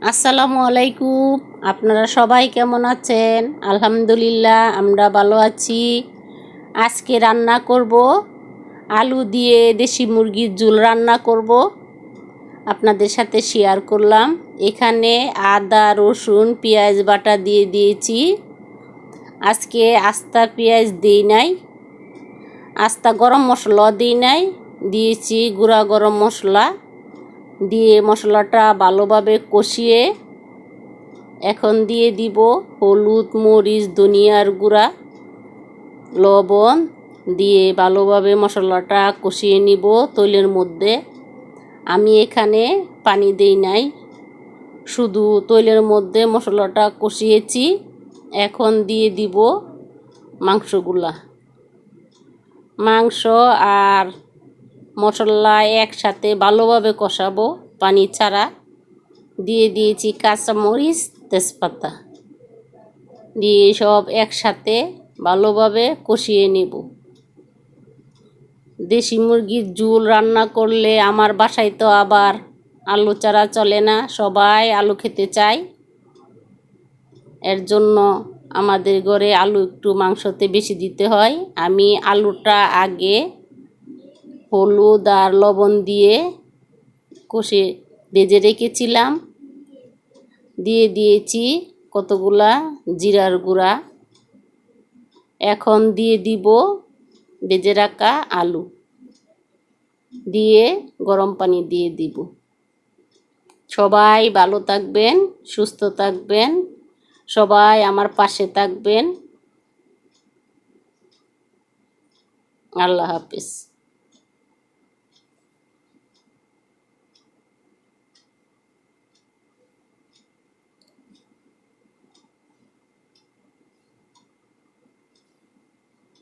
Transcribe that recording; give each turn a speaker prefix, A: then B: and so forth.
A: আসসালামু আলাইকুম। আপনারা সবাই কেমন আছেন? আলহামদুলিল্লাহ আমরা ভালো আছি। আজকে রান্না করব আলু দিয়ে দেশি মুরগির ঝোল রান্না করব, আপনাদের সাথে শেয়ার করলাম। এখানে আদা রসুন পেঁয়াজ বাটা দিয়ে দিয়েছি। আজকে আস্তা পেঁয়াজ দিই নাই, আস্তা গরম মশলা দিই নাই, দিয়েছি গুঁড়া গরম মশলা দিয়ে মশলাটা ভালোভাবে কষিয়ে এখন দিয়ে দিব হলুদ মরিচ ধনিয়ার গুঁড়া লবণ দিয়ে ভালোভাবে মশলাটা কষিয়ে নিব তৈলের মধ্যে। আমি এখানে পানি দেই নাই, শুধু তৈলের মধ্যে মশলাটা কষিয়েছি। এখন দিয়ে দিব মাংস আর মশলা একসাথে ভালোভাবে কষাবো পানি ছাড়া। দিয়ে দিয়েছি কাঁচামরিচ তেজপাতা দিয়ে সব একসাথে ভালোভাবে কষিয়ে নেব। দেশি মুরগির ঝোল রান্না করলে আমার বাসায় তো আবার আলু ছাড়া চলে না, সবাই আলু খেতে চায়। এর জন্য আমাদের ঘরে আলু একটু মাংসতে বেশি দিতে হয়। আমি আলুটা আগে হলুদ আর লবণ দিয়ে কষে ভেজে রেখেছিলাম। দিয়ে দিয়েছি কতগুলা জিরার গুঁড়া। এখন দিয়ে দিব ভেজে রাখা আলু দিয়ে গরম পানি দিয়ে দিব। সবাই ভালো থাকবেন, সুস্থ থাকবেন, সবাই আমার পাশে থাকবেন। আল্লাহ হাফেজ।